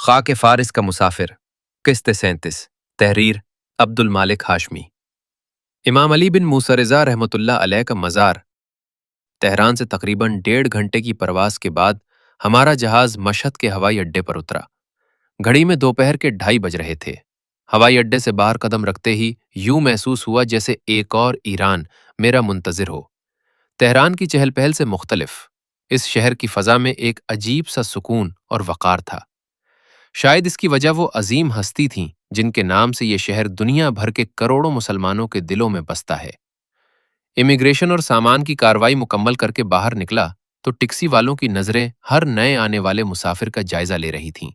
خاک فارس کا مسافر قسط 37 تحریر عبد المالک ہاشمی۔ امام علی بن موسیٰ رضا رحمۃ اللہ علیہ کا مزار تہران سے تقریباً 1.5 گھنٹے کی پرواز کے بعد ہمارا جہاز مشہد کے ہوائی اڈے پر اترا۔ گھڑی میں دوپہر کے 2:30 بج رہے تھے۔ ہوائی اڈے سے باہر قدم رکھتے ہی یوں محسوس ہوا جیسے ایک اور ایران میرا منتظر ہو۔ تہران کی چہل پہل سے مختلف اس شہر کی فضا میں ایک عجیب سا سکون اور وقار تھا۔ شاید اس کی وجہ وہ عظیم ہستی تھیں جن کے نام سے یہ شہر دنیا بھر کے کروڑوں مسلمانوں کے دلوں میں بستا ہے۔ امیگریشن اور سامان کی کارروائی مکمل کر کے باہر نکلا تو ٹیکسی والوں کی نظریں ہر نئے آنے والے مسافر کا جائزہ لے رہی تھیں۔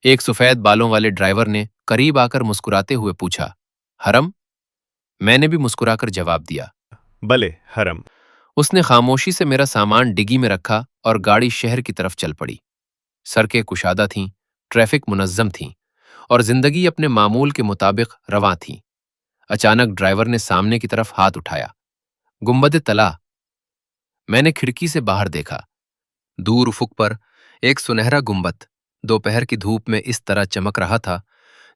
ایک سفید بالوں والے ڈرائیور نے قریب آ کر مسکراتے ہوئے پوچھا، حرم؟ میں نے بھی مسکرا کر جواب دیا، بلے حرم۔ اس نے خاموشی سے میرا سامان ڈگی میں رکھا اور گاڑی شہر کی طرف چل پڑی۔ سڑکیں کشادہ تھیں، ٹریفک منظم تھیں اور زندگی اپنے معمول کے مطابق رواں تھی۔ اچانک ڈرائیور نے سامنے کی طرف ہاتھ اٹھایا، گنبد طلا۔ میں نے کھڑکی سے باہر دیکھا۔ دور افق پر ایک سنہرا گنبد دوپہر کی دھوپ میں اس طرح چمک رہا تھا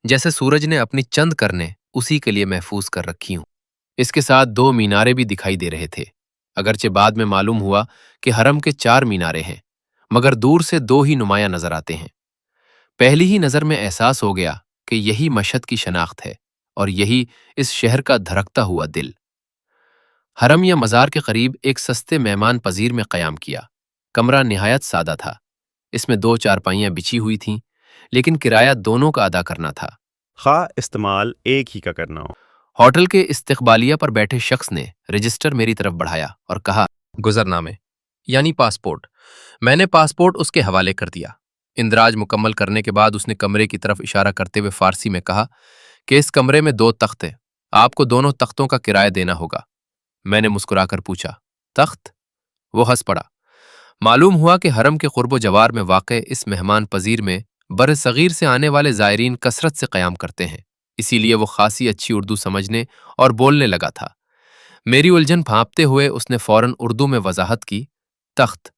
جیسے سورج نے اپنی چند کرنیں اسی کے لیے محفوظ کر رکھی ہوں۔ اس کے ساتھ 2 مینارے بھی دکھائی دے رہے تھے، اگرچہ بعد میں معلوم ہوا کہ حرم کے 4 مینارے ہیں، مگر دور سے 2 ہی نمایاں نظر آتے ہیں۔ پہلی ہی نظر میں احساس ہو گیا کہ یہی مشہد کی شناخت ہے اور یہی اس شہر کا دھڑکتا ہوا دل۔ حرم یا مزار کے قریب ایک سستے مہمان پذیر میں قیام کیا۔ کمرہ نہایت سادہ تھا۔ اس میں 2 چارپائیاں بچھی ہوئی تھیں، لیکن کرایہ دونوں کا ادا کرنا تھا۔ خواہ استعمال ایک ہی کا کرنا ہو۔ ہوٹل کے استقبالیہ پر بیٹھے شخص نے رجسٹر میری طرف بڑھایا اور کہا، گزرنامے یعنی پاسپورٹ۔ میں نے پاسپورٹ اس کے حوالے کر دیا۔ اندراج مکمل کرنے کے بعد اس نے کمرے کی طرف اشارہ کرتے ہوئے فارسی میں کہا کہ اس کمرے میں 2 تخت ہیں، آپ کو دونوں تختوں کا کرایہ دینا ہوگا۔ میں نے مسکرا کر پوچھا، تخت؟ وہ ہنس پڑا۔ معلوم ہوا کہ حرم کے قرب و جوار میں واقع اس مہمان پذیر میں بر صغیر سے آنے والے زائرین کثرت سے قیام کرتے ہیں، اسی لیے وہ خاصی اچھی اردو سمجھنے اور بولنے لگا تھا۔ میری الجھن پھانپتے ہوئے اس نے فوراً اردو میں وضاحت کی، تخت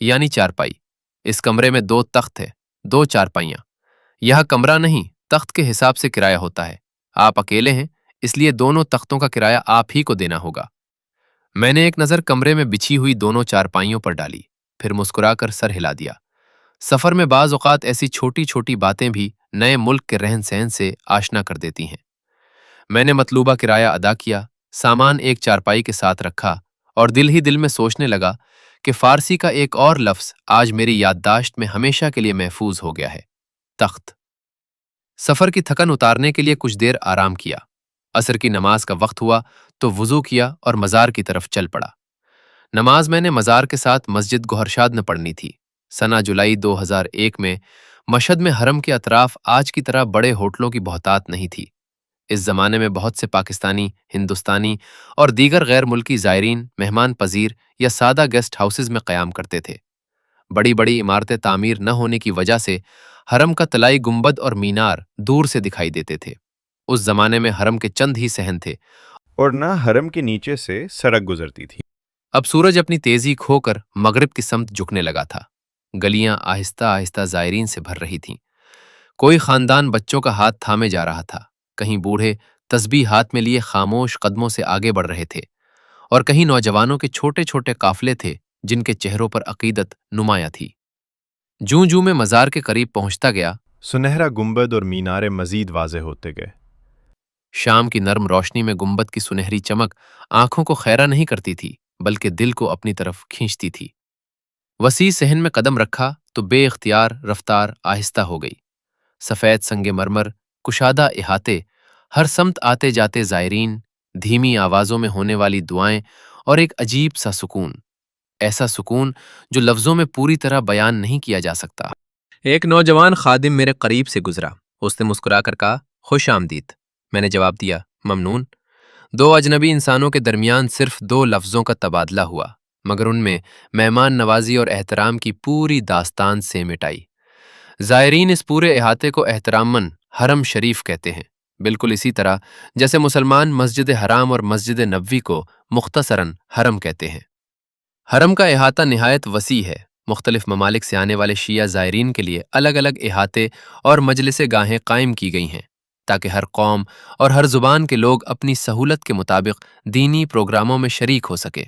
یعنی چارپائی۔ اس کمرے میں 2 تخت ہے، 2 چارپائیاں۔ یہاں کمرہ نہیں، تخت کے حساب سے کرایہ ہوتا ہے۔ آپ اکیلے ہیں، اس لیے دونوں تختوں کا کرایہ آپ ہی کو دینا ہوگا۔ میں نے ایک نظر کمرے میں بچھی ہوئی دونوں چارپائیوں پر ڈالی، پھر مسکرا کر سر ہلا دیا۔ سفر میں بعض اوقات ایسی چھوٹی چھوٹی باتیں بھی نئے ملک کے رہن سہن سے آشنا کر دیتی ہیں۔ میں نے مطلوبہ کرایہ ادا کیا، سامان ایک چارپائی کے ساتھ رکھا اور دل ہی دل میں سوچنے لگا کہ فارسی کا ایک اور لفظ آج میری یادداشت میں ہمیشہ کے لیے محفوظ ہو گیا ہے، تخت۔ سفر کی تھکن اتارنے کے لیے کچھ دیر آرام کیا۔ عصر کی نماز کا وقت ہوا تو وضو کیا اور مزار کی طرف چل پڑا۔ نماز میں نے مزار کے ساتھ مسجد گوہرشاد میں پڑھنی تھی۔ سنہ جولائی 2001 میں مشہد میں حرم کے اطراف آج کی طرح بڑے ہوٹلوں کی بہتات نہیں تھی۔ اس زمانے میں بہت سے پاکستانی، ہندوستانی اور دیگر غیر ملکی زائرین مہمان پذیر یا سادہ گیسٹ ہاؤسز میں قیام کرتے تھے۔ بڑی بڑی عمارتیں تعمیر نہ ہونے کی وجہ سے حرم کا طلائی گنبد اور مینار دور سے دکھائی دیتے تھے۔ اس زمانے میں حرم کے چند ہی صحن تھے اور نہ حرم کے نیچے سے سڑک گزرتی تھی۔ اب سورج اپنی تیزی کھو کر مغرب کی سمت جھکنے لگا تھا۔ گلیاں آہستہ آہستہ زائرین سے بھر رہی تھیں۔ کوئی خاندان بچوں کا ہاتھ تھامے جا رہا تھا، کہیں بوڑھے تسبیح ہاتھ میں لیے خاموش قدموں سے آگے بڑھ رہے تھے، اور کہیں نوجوانوں کے چھوٹے چھوٹے قافلے تھے جن کے چہروں پر عقیدت نمایاں تھی۔ جوں جوں میں مزار کے قریب پہنچتا گیا، سنہرا گنبد اور مینارے مزید واضح ہوتے گئے۔ شام کی نرم روشنی میں گنبد کی سنہری چمک آنکھوں کو خیرہ نہیں کرتی تھی بلکہ دل کو اپنی طرف کھینچتی تھی۔ وسیع صحن میں قدم رکھا تو بے اختیار رفتار آہستہ ہو گئی۔ سفید سنگ مرمر، کشادہ احاطے، ہر سمت آتے جاتے زائرین، دھیمی آوازوں میں ہونے والی دعائیں اور ایک عجیب سا سکون، ایسا سکون جو لفظوں میں پوری طرح بیان نہیں کیا جا سکتا۔ ایک نوجوان خادم میرے قریب سے گزرا۔ اس نے مسکرا کر کہا، خوش آمدید۔ میں نے جواب دیا، ممنون۔ 2 اجنبی انسانوں کے درمیان صرف 2 لفظوں کا تبادلہ ہوا، مگر ان میں مہمان نوازی اور احترام کی پوری داستان سمیٹ آئی۔ زائرین اس پورے احاطے کو احتراماً حرم شریف کہتے ہیں، بالکل اسی طرح جیسے مسلمان مسجد حرام اور مسجد نبوی کو مختصراً حرم کہتے ہیں۔ حرم کا احاطہ نہایت وسیع ہے مختلف ممالک سے آنے والے شیعہ زائرین کے لیے الگ الگ احاطے اور مجلس گاہیں قائم کی گئی ہیں تاکہ ہر قوم اور ہر زبان کے لوگ اپنی سہولت کے مطابق دینی پروگراموں میں شریک ہو سکے۔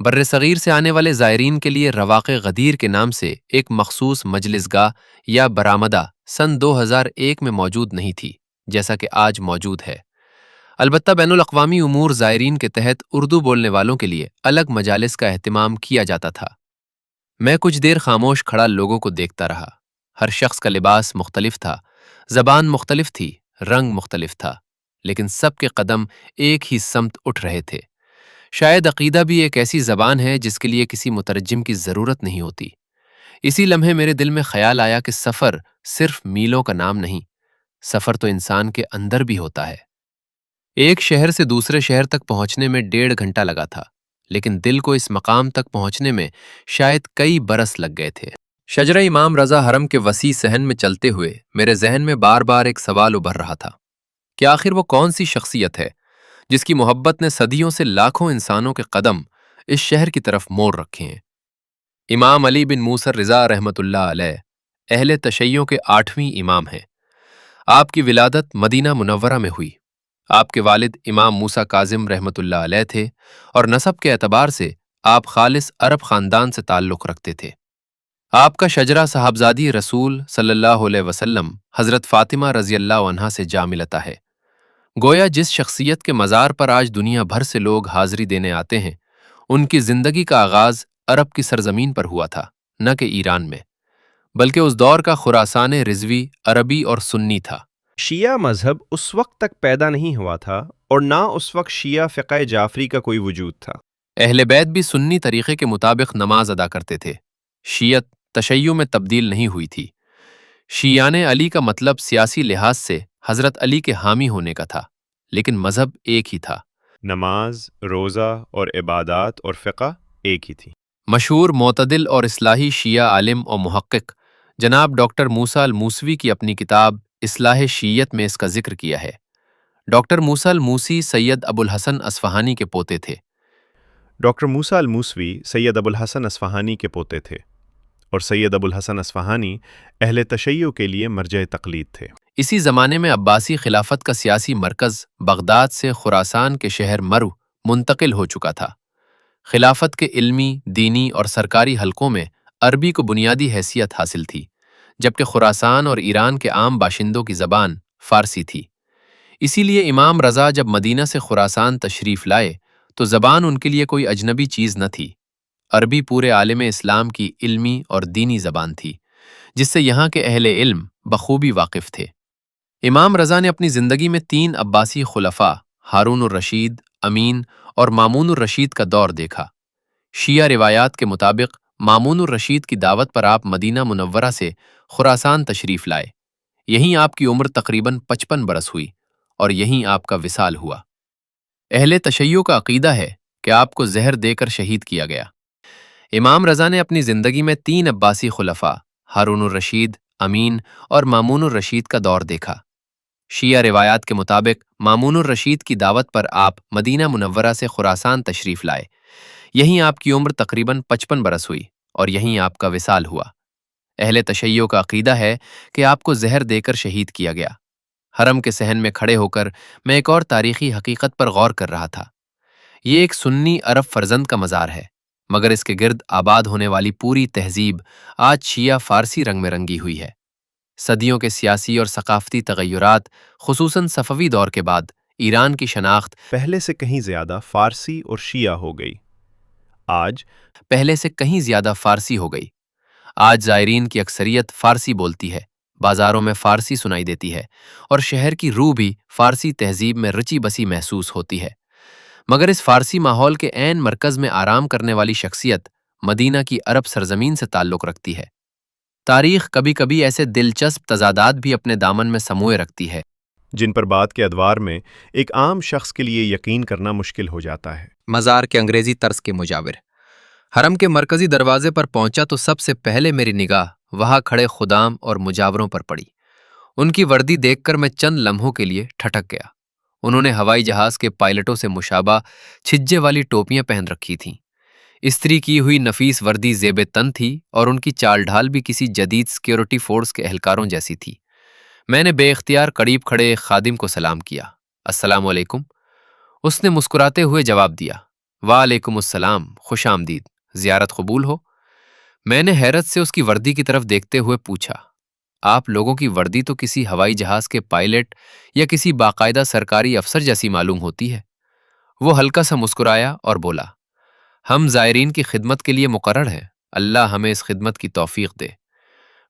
بر صغیر سے آنے والے زائرین کے لیے رواق غدیر کے نام سے ایک مخصوص مجلس گاہ یا برآمدہ سن 2001 میں موجود نہیں تھی جیسا کہ آج موجود ہے۔ البتہ بین الاقوامی امور زائرین کے تحت اردو بولنے والوں کے لیے الگ مجالس کا اہتمام کیا جاتا تھا۔ میں کچھ دیر خاموش کھڑا لوگوں کو دیکھتا رہا۔ ہر شخص کا لباس مختلف تھا، زبان مختلف تھی، رنگ مختلف تھا، لیکن سب کے قدم ایک ہی سمت اٹھ رہے تھے۔ شاید عقیدہ بھی ایک ایسی زبان ہے جس کے لیے کسی مترجم کی ضرورت نہیں ہوتی۔ اسی لمحے میرے دل میں خیال آیا کہ سفر صرف میلوں کا نام نہیں، سفر تو انسان کے اندر بھی ہوتا ہے۔ ایک شہر سے دوسرے شہر تک پہنچنے میں 1.5 گھنٹہ لگا تھا، لیکن دل کو اس مقام تک پہنچنے میں شاید کئی برس لگ گئے تھے۔ شجرہ امام رضا حرم کے وسیع صحن میں چلتے ہوئے میرے ذہن میں بار بار ایک سوال ابھر رہا تھا کہ آخر وہ کون سی شخصیت ہے جس کی محبت نے صدیوں سے لاکھوں انسانوں کے قدم اس شہر کی طرف موڑ رکھے ہیں۔ امام علی بن موسیٰ رضا رحمۃ اللہ علیہ اہل تشیع کے 8ویں امام ہیں۔ آپ کی ولادت مدینہ منورہ میں ہوئی۔ آپ کے والد امام موسیٰ کاظم رحمۃ اللہ علیہ تھے اور نسب کے اعتبار سے آپ خالص عرب خاندان سے تعلق رکھتے تھے۔ آپ کا شجرہ صاحبزادی رسول صلی اللہ علیہ وسلم حضرت فاطمہ رضی اللہ عنہا سے جا ملتا ہے۔ گویا جس شخصیت کے مزار پر آج دنیا بھر سے لوگ حاضری دینے آتے ہیں، ان کی زندگی کا آغاز عرب کی سرزمین پر ہوا تھا، نہ کہ ایران میں، بلکہ اس دور کا خراسان رضوی عربی اور سنی تھا۔ شیعہ مذہب اس وقت تک پیدا نہیں ہوا تھا اور نہ اس وقت شیعہ فقہ جعفری کا کوئی وجود تھا۔ اہل بیت بھی سنی طریقے کے مطابق نماز ادا کرتے تھے۔ شیعت تشیع میں تبدیل نہیں ہوئی تھی۔ شیعان علی کا مطلب سیاسی لحاظ سے حضرت علی کے حامی ہونے کا تھا، لیکن مذہب ایک ہی تھا۔ نماز، روزہ اور عبادات اور فقہ ایک ہی تھی۔ مشہور معتدل اور اصلاحی شیعہ عالم اور محقق جناب ڈاکٹر موسیٰ الموسوی کی اپنی کتاب اصلاح شیعت میں اس کا ذکر کیا ہے۔ ڈاکٹر موسیٰ الموسی سید ابو الحسن اصفہانی کے پوتے تھے۔ ڈاکٹر موسیٰ الموسوی سید ابو الحسن اصفہانی کے پوتے تھے اور سید ابو الحسن اصفہانی اہل تشیع کے لیے مرجع تقلید تھے۔ اسی زمانے میں عباسی خلافت کا سیاسی مرکز بغداد سے خراسان کے شہر مرو منتقل ہو چکا تھا۔ خلافت کے علمی، دینی اور سرکاری حلقوں میں عربی کو بنیادی حیثیت حاصل تھی، جبکہ خراسان اور ایران کے عام باشندوں کی زبان فارسی تھی۔ اسی لیے امام رضا جب مدینہ سے خراسان تشریف لائے تو زبان ان کے لیے کوئی اجنبی چیز نہ تھی۔ عربی پورے عالم اسلام کی علمی اور دینی زبان تھی، جس سے یہاں کے اہل علم بخوبی واقف تھے۔ امام رضا نے اپنی زندگی میں 3 عباسی خلفاء ہارون الرشید، امین اور مامون الرشید کا دور دیکھا۔ شیعہ روایات کے مطابق مامون الرشید کی دعوت پر آپ مدینہ منورہ سے خراسان تشریف لائے۔ یہیں آپ کی عمر تقریباً 55 برس ہوئی اور یہیں آپ کا وصال ہوا۔ اہل تشیع کا عقیدہ ہے کہ آپ کو زہر دے کر شہید کیا گیا۔ امام رضا نے اپنی زندگی میں 3 عباسی خلفاء ہارون الرشید، امین اور مامون الرشید کا دور دیکھا۔ شیعہ روایات کے مطابق مامون الرشید کی دعوت پر آپ مدینہ منورہ سے خراسان تشریف لائے۔ یہیں آپ کی عمر تقریباً 55 برس ہوئی اور یہیں آپ کا وصال ہوا۔ اہل تشیع کا عقیدہ ہے کہ آپ کو زہر دے کر شہید کیا گیا۔ حرم کے صحن میں کھڑے ہو کر میں ایک اور تاریخی حقیقت پر غور کر رہا تھا۔ یہ ایک سنی عرب فرزند کا مزار ہے، مگر اس کے گرد آباد ہونے والی پوری تہذیب آج شیعہ فارسی رنگ میں رنگی ہوئی ہے۔ صدیوں کے سیاسی اور ثقافتی تغیرات، خصوصاً صفوی دور کے بعد ایران کی شناخت پہلے سے کہیں زیادہ فارسی اور شیعہ ہو گئی۔ آج زائرین کی اکثریت فارسی بولتی ہے، بازاروں میں فارسی سنائی دیتی ہے اور شہر کی روح بھی فارسی تہذیب میں رچی بسی محسوس ہوتی ہے۔ مگر اس فارسی ماحول کے عین مرکز میں آرام کرنے والی شخصیت مدینہ کی عرب سرزمین سے تعلق رکھتی ہے۔ تاریخ کبھی کبھی ایسے دلچسپ تضادات بھی اپنے دامن میں سموئے رکھتی ہے جن پر بعد کے ادوار میں ایک عام شخص کے لیے یقین کرنا مشکل ہو جاتا ہے۔ مزار کے انگریزی طرز کے مجاور۔ حرم کے مرکزی دروازے پر پہنچا تو سب سے پہلے میری نگاہ وہاں کھڑے خدام اور مجاوروں پر پڑی۔ ان کی وردی دیکھ کر میں چند لمحوں کے لیے ٹھٹک گیا۔ انہوں نے ہوائی جہاز کے پائلٹوں سے مشابہ چھجے والی ٹوپیاں پہن رکھی تھیں۔ استری کی ہوئی نفیس وردی زیب تن تھی اور ان کی چال ڈھال بھی کسی جدید سیکیورٹی فورس کے اہلکاروں جیسی تھی۔ میں نے بے اختیار قریب کھڑے ایک خادم کو سلام کیا۔ السلام علیکم۔ اس نے مسکراتے ہوئے جواب دیا، وعلیکم السلام، خوش آمدید، زیارت قبول ہو۔ میں نے حیرت سے اس کی وردی کی طرف دیکھتے ہوئے پوچھا، آپ لوگوں کی وردی تو کسی ہوائی جہاز کے پائلٹ یا کسی باقاعدہ سرکاری افسر جیسی معلوم ہوتی ہے۔ وہ ہلکا سا مسکرایا اور بولا، ہم زائرین کی خدمت کے لیے مقرر ہیں، اللہ ہمیں اس خدمت کی توفیق دے۔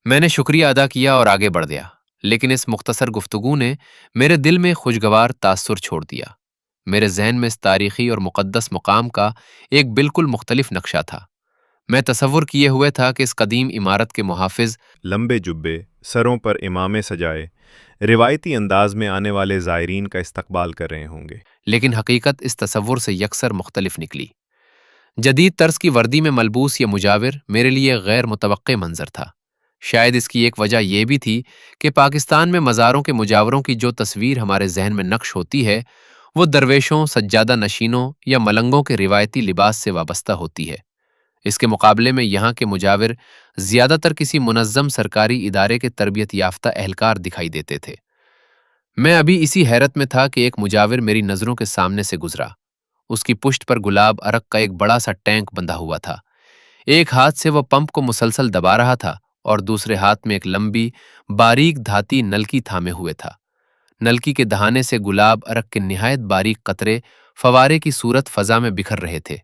میں نے شکریہ ادا کیا اور آگے بڑھ گیا، لیکن اس مختصر گفتگو نے میرے دل میں خوشگوار تاثر چھوڑ دیا۔ میرے ذہن میں اس تاریخی اور مقدس مقام کا ایک بالکل مختلف نقشہ تھا۔ میں تصور کیے ہوئے تھا کہ اس قدیم عمارت کے محافظ لمبے جبے، سروں پر امامے سجائے، روایتی انداز میں آنے والے زائرین کا استقبال کر رہے ہوں گے، لیکن حقیقت اس تصور سے یکسر مختلف نکلی۔ جدید طرز کی وردی میں ملبوس یہ مجاور میرے لیے غیر متوقع منظر تھا۔ شاید اس کی ایک وجہ یہ بھی تھی کہ پاکستان میں مزاروں کے مجاوروں کی جو تصویر ہمارے ذہن میں نقش ہوتی ہے وہ درویشوں، سجادہ نشینوں یا ملنگوں کے روایتی لباس سے وابستہ ہوتی ہے۔ اس کے مقابلے میں یہاں کے مجاور زیادہ تر کسی منظم سرکاری ادارے کے تربیت یافتہ اہلکار دکھائی دیتے تھے۔ میں ابھی اسی حیرت میں تھا کہ ایک مجاور میری نظروں کے سامنے سے گزرا۔ اس کی پشت پر گلاب عرق کا ایک بڑا سا ٹینک بندھا ہوا تھا۔ ایک ہاتھ سے وہ پمپ کو مسلسل دبا رہا تھا اور دوسرے ہاتھ میں ایک لمبی، باریک دھاتی نلکی تھامے ہوئے تھا۔ نلکی کے دہانے سے گلاب عرق کے نہایت باریک قطرے فوارے کی صورت فضا میں بکھر رہے تھے۔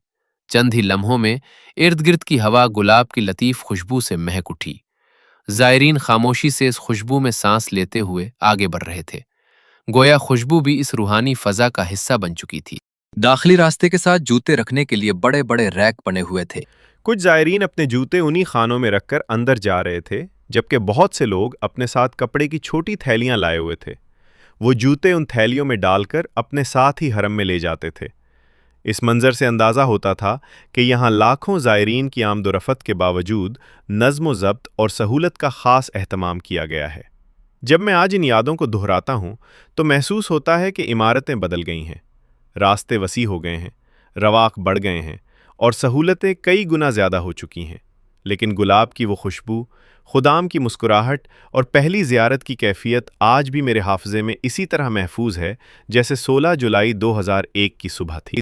چند ہی لمحوں میں ارد گرد کی ہوا گلاب کی لطیف خوشبو سے مہک اٹھی۔ زائرین خاموشی سے اس خوشبو میں سانس لیتے ہوئے آگے بڑھ رہے تھے، گویا خوشبو بھی اس روحانی فضا کا حصہ بن چکی تھی۔ داخلی راستے کے ساتھ جوتے رکھنے کے لیے بڑے بڑے ریک بنے ہوئے تھے۔ کچھ زائرین اپنے جوتے انہی خانوں میں رکھ کر اندر جا رہے تھے، جبکہ بہت سے لوگ اپنے ساتھ کپڑے کی چھوٹی تھیلیاں لائے ہوئے تھے۔ وہ جوتے ان تھیلیوں میں ڈال کر اپنے ساتھ ہی حرم میں لے جاتے تھے۔ اس منظر سے اندازہ ہوتا تھا کہ یہاں لاکھوں زائرین کی آمد و رفت کے باوجود نظم و ضبط اور سہولت کا خاص اہتمام کیا گیا ہے۔ جب میں آج ان یادوں کو دہراتا ہوں تو محسوس ہوتا ہے کہ عمارتیں بدل گئی ہیں، راستے وسیع ہو گئے ہیں، رواق بڑھ گئے ہیں اور سہولتیں کئی گنا زیادہ ہو چکی ہیں، لیکن گلاب کی وہ خوشبو، خدام کی مسکراہٹ اور پہلی زیارت کی کیفیت آج بھی میرے حافظے میں اسی طرح محفوظ ہے جیسے 16 جولائی 2001 کی صبح تھی۔